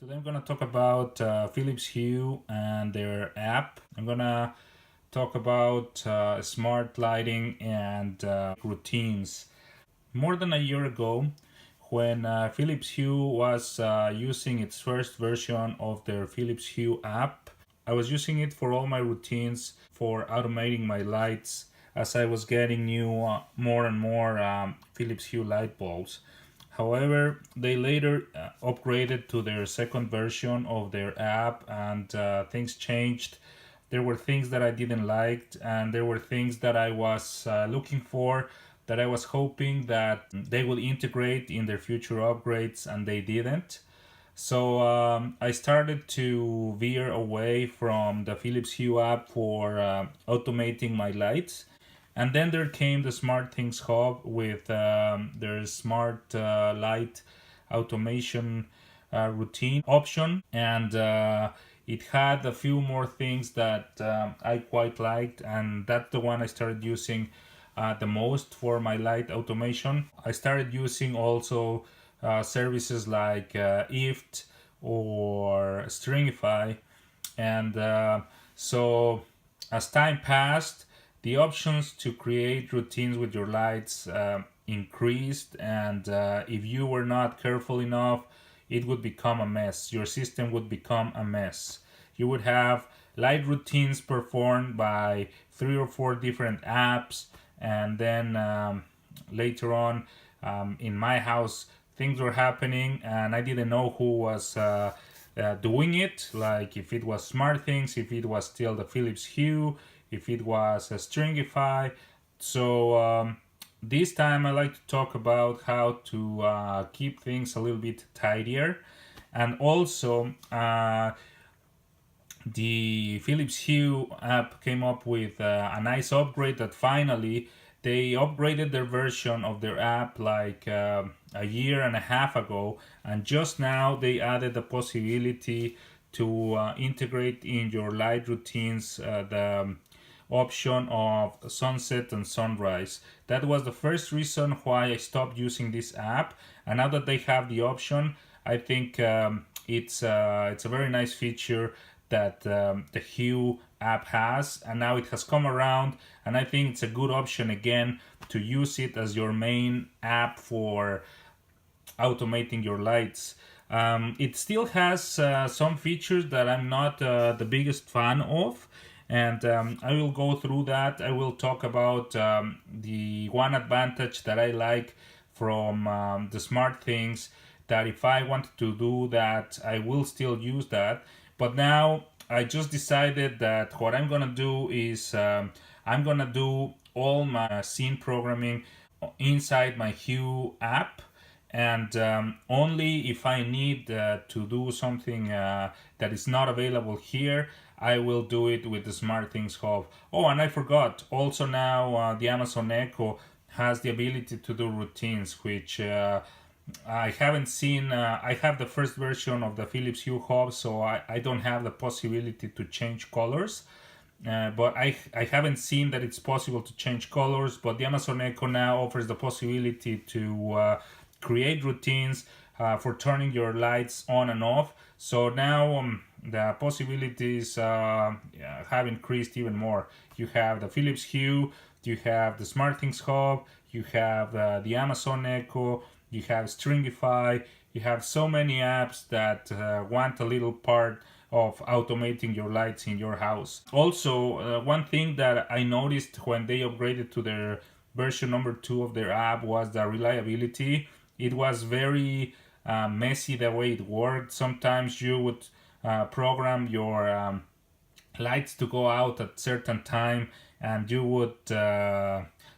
Today I'm gonna talk about Philips Hue and their app. I'm gonna talk about smart lighting and routines. More than a year ago, when Philips Hue was using its first version of their Philips Hue app, I was using it for all my routines for automating my lights as I was getting new, more and more Philips Hue light bulbs. However, they later upgraded to their second version of their app, and things changed. There were things that I didn't like, and there were things that I was looking for, that I was hoping that they will integrate in their future upgrades, and they didn't. So I started to veer away from the Philips Hue app for automating my lights. And then there came the SmartThings Hub with their smart light automation routine option. And it had a few more things that I quite liked. And that's the one I started using the most for my light automation. I started using also services like IFT or Stringify, and so as time passed, the options to create routines with your lights increased, and if you were not careful enough, it would become a mess. Your system would become a mess. You would have light routines performed by 3 or 4 different apps, and then later on in my house, things were happening, and I didn't know who was doing it. Like if it was SmartThings, if it was still the Philips Hue, if it was a Stringify. So this time I like to talk about how to keep things a little bit tidier, and also the Philips Hue app came up with a nice upgrade that finally they upgraded their version of their app like a year and a half ago, and just now they added the possibility to integrate in your light routines the option of sunset and sunrise. That was the first reason why I stopped using this app, and now that they have the option, I think it's a very nice feature that the Hue app has, and now it has come around, and I think it's a good option again to use it as your main app for automating your lights. It still has some features that I'm not the biggest fan of, and I will go through that. I will talk about the one advantage that I like from the SmartThings, that if I wanted to do that, I will still use that. But now I just decided that what I'm gonna do is I'm gonna do all my scene programming inside my Hue app, and only if I need to do something that is not available here, I will do it with the SmartThings Hub. Oh, and I forgot, also now the Amazon Echo has the ability to do routines, which I haven't seen. I have the first version of the Philips Hue Hub, so I don't have the possibility to change colors. But I haven't seen that it's possible to change colors. But the Amazon Echo now offers the possibility to create routines for turning your lights on and off. So now the possibilities have increased even more. You have the Philips Hue, you have the SmartThings Hub, you have the Amazon Echo, you have Stringify, you have so many apps that want a little part of automating your lights in your house. Also, one thing that I noticed when they upgraded to their version number 2 of their app was the reliability. It was very messy the way it worked. Sometimes you would program your lights to go out at certain time, and you would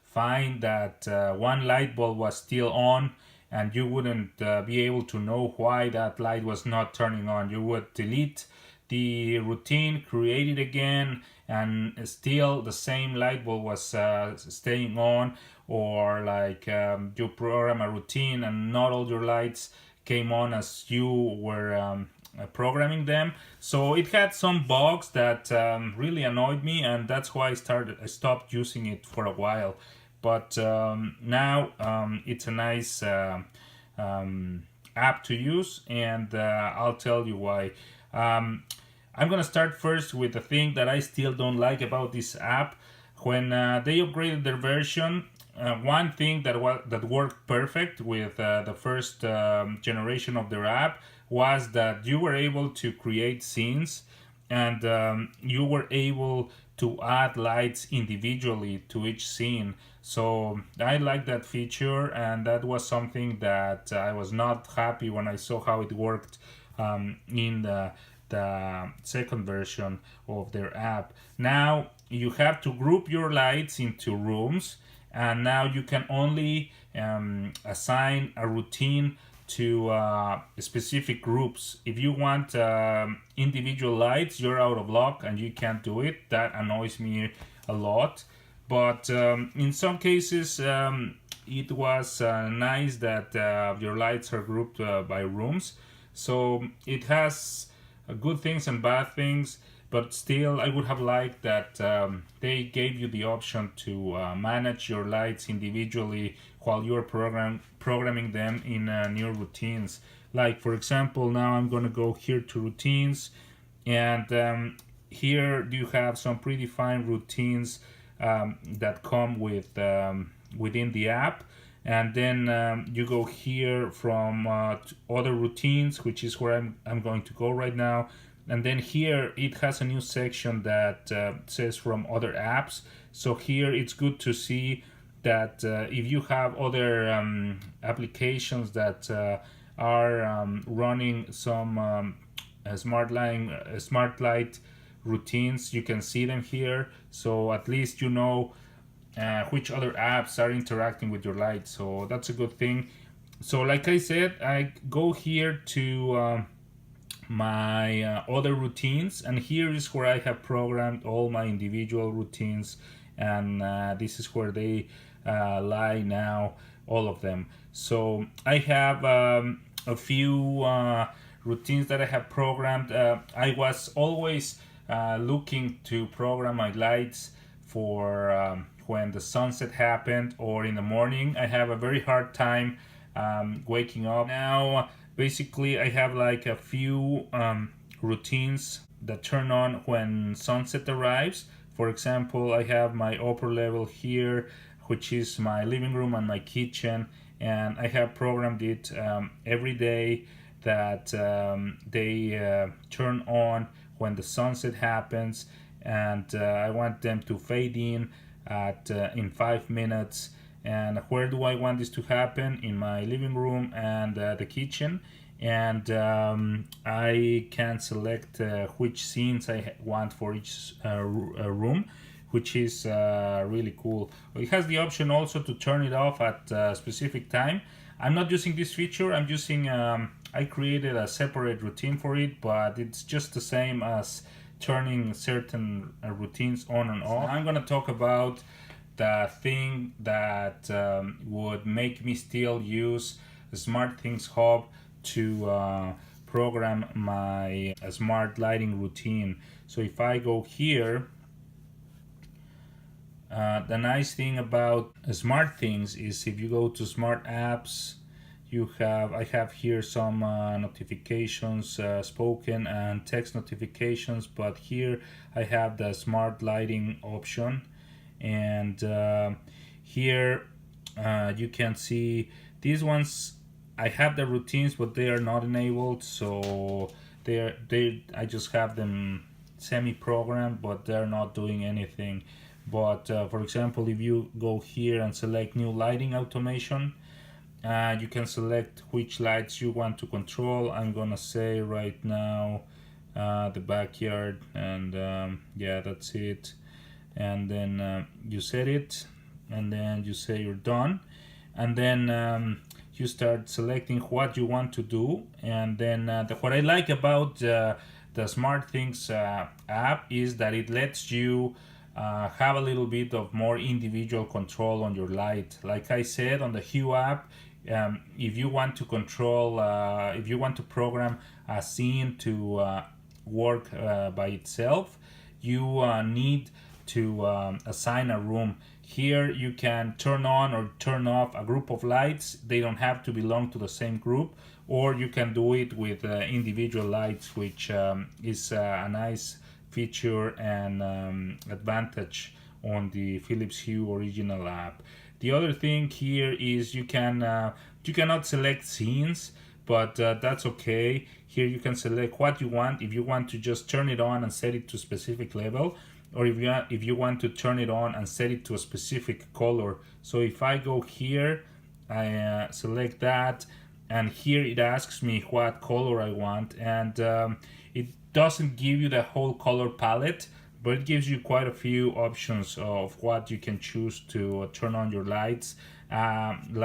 find that one light bulb was still on, and you wouldn't be able to know why that light was not turning on. You would delete the routine, create it again, and still the same light bulb was staying on. Or like you program a routine and not all your lights came on as you were programming them. So it had some bugs that really annoyed me, and that's why I stopped using it for a while. But now it's a nice app to use, and I'll tell you why. Um, I'm gonna start first with the thing that I still don't like about this app. When they upgraded their version, one thing that worked perfect with the first generation of their app was that you were able to create scenes, and you were able to add lights individually to each scene. So I like that feature, and that was something that I was not happy when I saw how it worked in the second version of their app. Now you have to group your lights into rooms, and now you can only assign a routine to specific groups. If you want individual lights, you're out of luck and you can't do it. That annoys me a lot. But in some cases, it was nice that your lights are grouped by rooms. So it has good things and bad things, but still I would have liked that they gave you the option to manage your lights individually while you're programming them in new routines. Like for example, now I'm gonna go here to routines, and here you have some predefined routines that come with within the app, and then you go here from other routines, which is where I'm going to go right now. And then here it has a new section that says from other apps. So here it's good to see that if you have other applications that are running some smart light routines, you can see them here. So at least you know which other apps are interacting with your light. So that's a good thing. So like I said, I go here to my other routines, and here is where I have programmed all my individual routines, and this is where they lie now, all of them. So I have a few routines that I have programmed. I was always looking to program my lights for when the sunset happened or in the morning. I have a very hard time waking up. Now basically I have like a few routines that turn on when sunset arrives. For example, I have my upper level here, which is my living room and my kitchen, and I have programmed it every day that they turn on when the sunset happens, and I want them to fade in 5 minutes. And where do I want this to happen? In my living room and the kitchen. And I can select which scenes I want for each room, which is really cool. It has the option also to turn it off at a specific time. I'm not using this feature. I'm using I created a separate routine for it, but it's just the same as turning certain routines on and off. I'm gonna talk about the thing that would make me still use SmartThings Hub to program my smart lighting routine. So if I go here, the nice thing about SmartThings is if you go to Smart Apps, I have here some notifications, spoken and text notifications, but here I have the smart lighting option, and here you can see these ones. I have the routines, but they are not enabled, so I just have them semi-programmed, but they're not doing anything. But for example, if you go here and select new lighting automation, you can select which lights you want to control. I'm gonna say right now the backyard, and yeah, that's it. And then you set it, and then you say you're done, and then you start selecting what you want to do. And then what I like about the SmartThings app is that it lets you have a little bit of more individual control on your light. Like I said, on the Hue app, if you want to control, if you want to program a scene to work by itself, you need to assign a room. Here you can turn on or turn off a group of lights. They don't have to belong to the same group. or you can do it with individual lights, which is a nice feature and advantage on the Philips Hue original app. The other thing here is you cannot select scenes, but that's okay. Here you can select what you want. If you want to just turn it on and set it to a specific level, or if you want to turn it on and set it to a specific color. So if I go here, I select that, and here it asks me what color I want, and it doesn't give you the whole color palette, but it gives you quite a few options of what you can choose to turn on your lights, and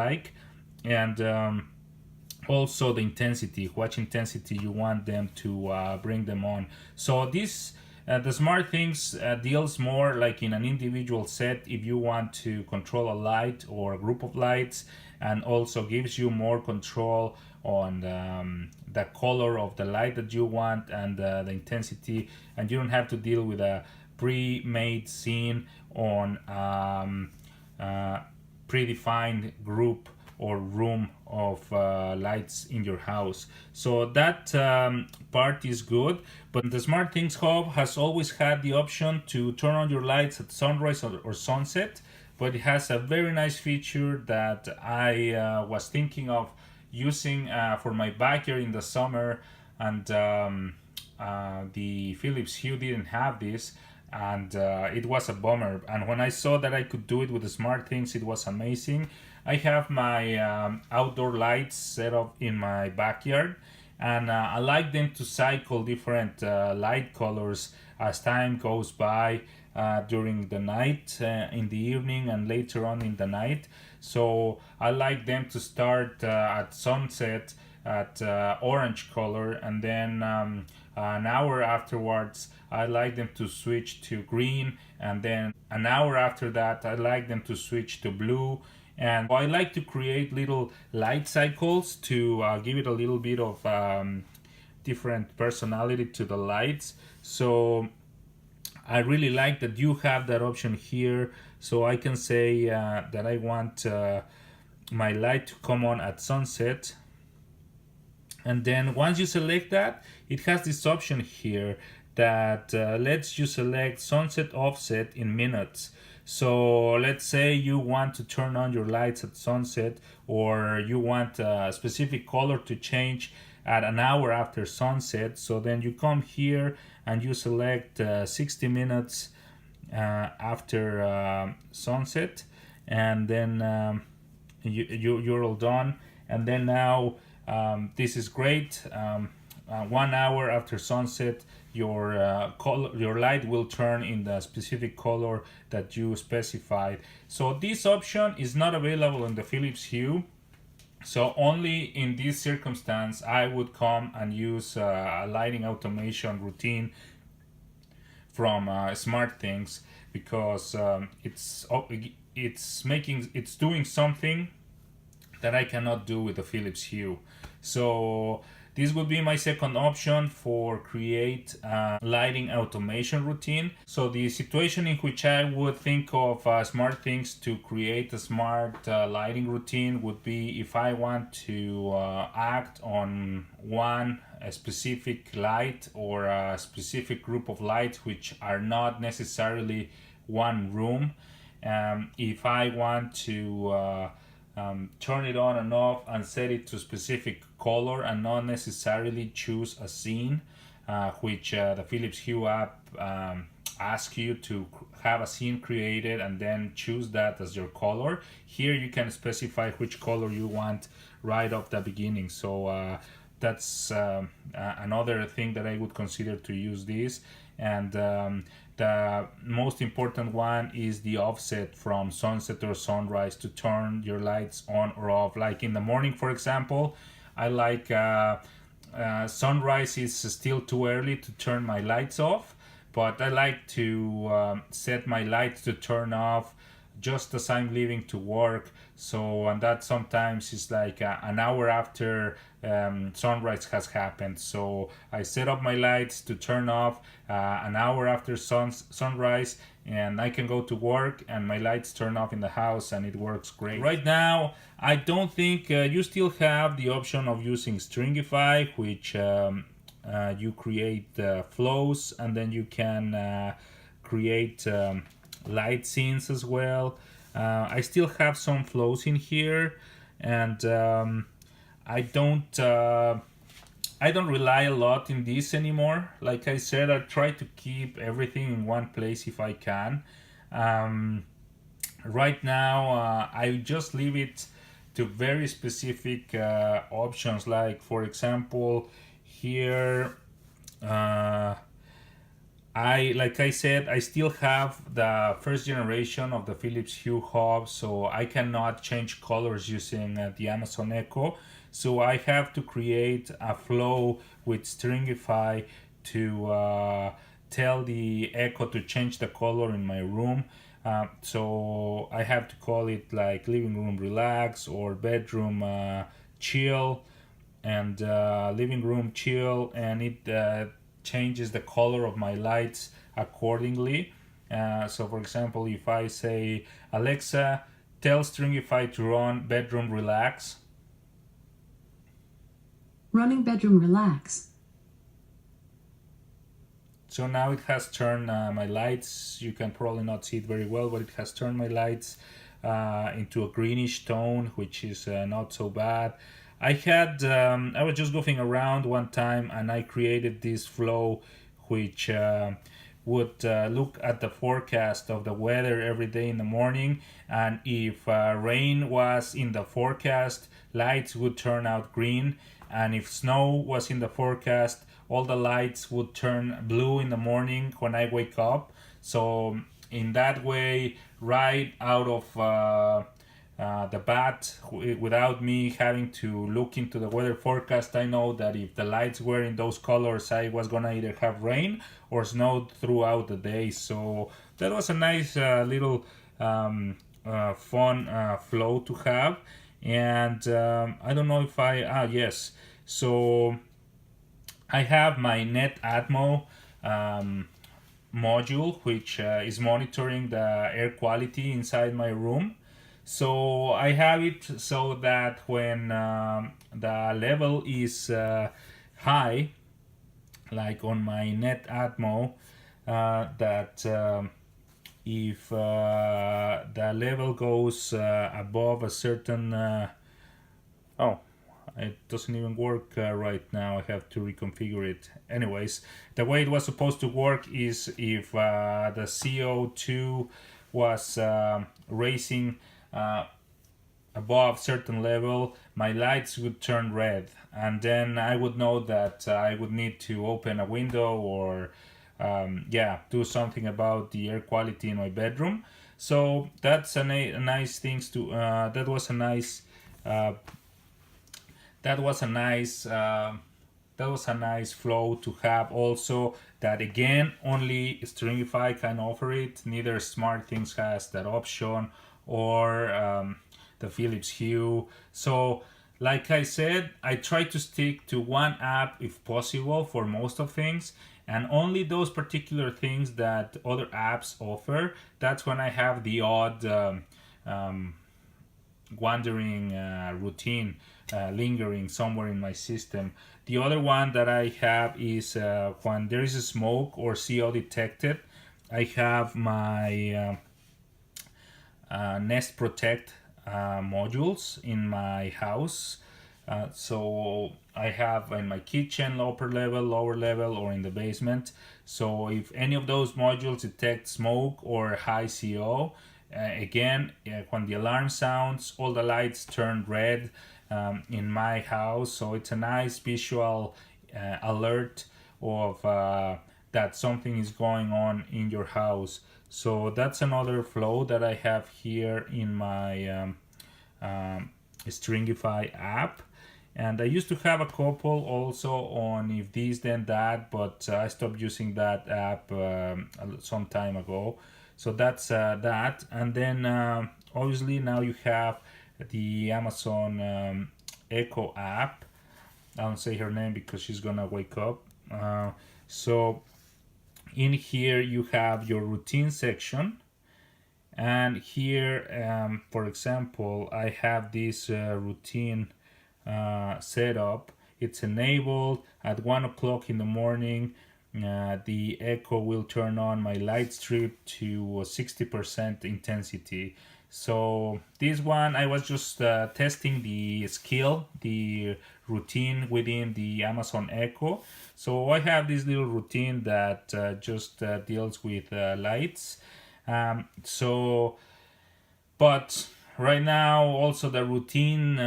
also the intensity, what intensity you want them to bring them on. So this the SmartThings deals more like in an individual set if you want to control a light or a group of lights, and also gives you more control on the color of the light that you want and the intensity, and you don't have to deal with a pre-made scene on predefined group or room of lights in your house. So that part is good, but the SmartThings Hub has always had the option to turn on your lights at sunrise or sunset, but it has a very nice feature that I was thinking of using for my backyard in the summer, and the Philips Hue didn't have this, and it was a bummer. And when I saw that I could do it with the SmartThings, it was amazing. I have my outdoor lights set up in my backyard, and I like them to cycle different light colors as time goes by during the night, in the evening, and later on in the night. So I like them to start at sunset at orange color, and then an hour afterwards I like them to switch to green, and then an hour after that I like them to switch to blue. And I like to create little light cycles to give it a little bit of different personality to the lights. So I really like that you have that option here. So I can say that I want my light to come on at sunset. And then once you select that, it has this option here that lets you select sunset offset in minutes. So let's say you want to turn on your lights at sunset, or you want a specific color to change at an hour after sunset. So then you come here and you select 60 minutes after sunset, and then you're all done. And then now this is great. 1 hour after sunset, your light will turn in the specific color that you specified. So this option is not available in the Philips Hue. So only in this circumstance I would come and use a lighting automation routine from SmartThings, because it's doing something that I cannot do with the Philips Hue. So this would be my second option for create a lighting automation routine. So the situation in which I would think of SmartThings to create a smart lighting routine would be if I want to act on a specific light or a specific group of lights which are not necessarily one room. If I want to turn it on and off and set it to a specific color and not necessarily choose a scene, which the Philips Hue app asks you to have a scene created and then choose that as your color. Here you can specify which color you want right off the beginning. So that's another thing that I would consider to use this. And the most important one is the offset from sunset or sunrise to turn your lights on or off. Like in the morning, for example, I like sunrise is still too early to turn my lights off, but I like to set my lights to turn off just as I'm leaving to work. So, and that sometimes is like an hour after sunrise has happened. So I set up my lights to turn off an hour after sunrise, and I can go to work and my lights turn off in the house and it works great. Right now, I don't think you still have the option of using Stringify, which you create flows, and then you can create light scenes as well. I still have some flows in here, and I don't rely a lot in this anymore. Like I said, I try to keep everything in one place if I can. Right now, I just leave it to very specific options. Like for example, here. Like I said, I still have the first generation of the Philips Hue hub, so I cannot change colors using the Amazon Echo. So I have to create a flow with Stringify to tell the Echo to change the color in my room. So I have to call it like living room relax or bedroom chill, and living room chill, and it changes the color of my lights accordingly. So for example, if I say, Alexa, tell Stringify to run bedroom relax. Running bedroom relax. So now it has turned my lights, you can probably not see it very well, but it has turned my lights into a greenish tone, which is not so bad. I was just goofing around one time and I created this flow which would look at the forecast of the weather every day in the morning, and if rain was in the forecast, lights would turn out green, and if snow was in the forecast, all the lights would turn blue in the morning when I wake up. So in that way, right out of the bat, without me having to look into the weather forecast, I know that if the lights were in those colors, I was gonna either have rain or snow throughout the day. So that was a nice little fun flow to have. And I don't know if yes, so I have my Net Atmo module, which is monitoring the air quality inside my room. So I have it so that when the level is high, like on my Net Atmo, that if the level goes above a certain oh, it doesn't even work right now. I have to reconfigure it. Anyways, the way it was supposed to work is if the CO2 was raising above certain level, my lights would turn red, and then I would know that I would need to open a window or do something about the air quality in my bedroom. So that's a nice things to that was a nice that was a nice flow to have. Also, that again, only Stringify can offer it. Neither SmartThings has that option, or the Philips Hue. So like I said, I try to stick to one app if possible for most of things, and only those particular things that other apps offer, that's when I have the odd wandering routine lingering somewhere in my system. The other one that I have is when there is a smoke or CO detected, I have my Nest Protect modules in my house. So I have in my kitchen, upper level, lower level, or in the basement. So if any of those modules detect smoke or high CO, again, when the alarm sounds, all the lights turn red in my house. So it's a nice visual alert of that something is going on in your house. So that's another flow that I have here in my Stringify app. And I used to have a couple also on If This Then That, but I stopped using that app some time ago. So that's that. And then obviously now you have the Amazon Echo app. I don't say her name because she's gonna wake up. So in here you have your routine section, and here for example I have this routine set up. It's enabled at 1 o'clock in the morning. The Echo will turn on my light strip to 60% intensity. So this one I was just testing the skill, the routine within the Amazon Echo. So I have this little routine that just deals with lights. So but right now also the routine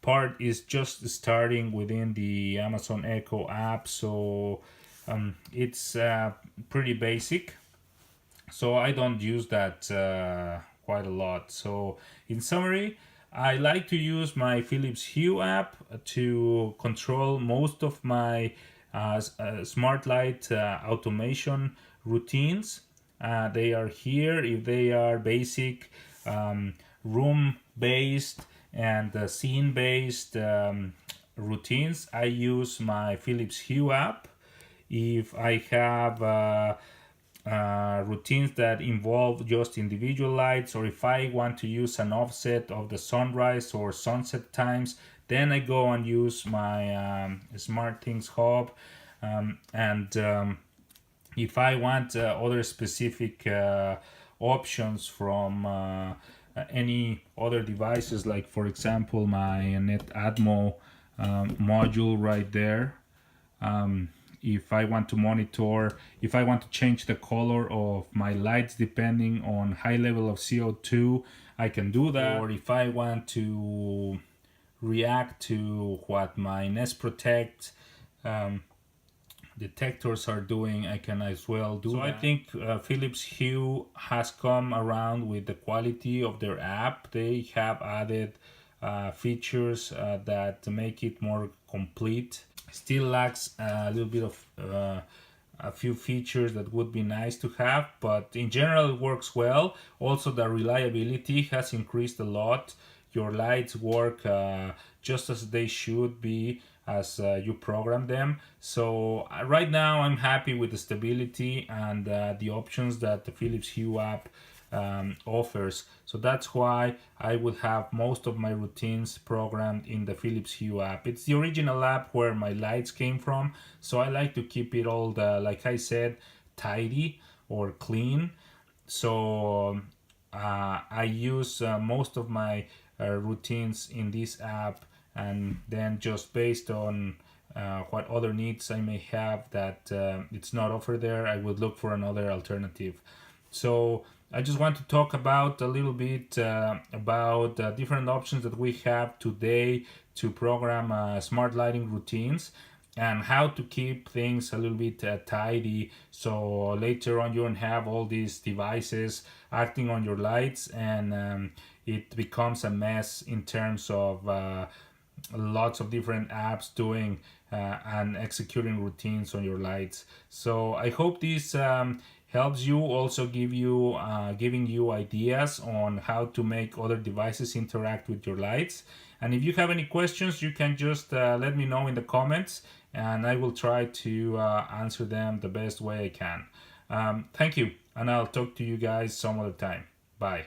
part is just starting within the Amazon Echo app. So it's pretty basic, so I don't use that quite a lot. So in summary, I like to use my Philips Hue app to control most of my smart light automation routines. They are here. If they are basic, room based and scene based routines, I use my Philips Hue app. If I have routines that involve just individual lights, or if I want to use an offset of the sunrise or sunset times, then I go and use my SmartThings hub. And if I want other specific options from any other devices, like for example my Net Atmo module right there, if I want to monitor, if I want to change the color of my lights depending on high level of CO2, I can do that. Or if I want to react to what my Nest Protect detectors are doing, I can as well do that. I think Philips Hue has come around with the quality of their app. They have added features that make it more complete. Still lacks a little bit of a few features that would be nice to have, but in general it works well. Also the reliability has increased a lot. Your lights work just as they should be as you program them. So right now I'm happy with the stability and the options that the Philips Hue app offers. So that's why I would have most of my routines programmed in the Philips Hue app. It's the original app where my lights came from, so I like to keep it all, like I said, tidy or clean. So I use most of my routines in this app, and then just based on what other needs I may have that it's not offered there, I would look for another alternative. So I just want to talk about a little bit about different options that we have today to program smart lighting routines, and how to keep things a little bit tidy, so later on you don't have all these devices acting on your lights and it becomes a mess in terms of lots of different apps doing and executing routines on your lights. So I hope this helps you, also giving you ideas on how to make other devices interact with your lights. And if you have any questions, you can just let me know in the comments, and I will try to answer them the best way I can. Thank you, and I'll talk to you guys some other time. Bye.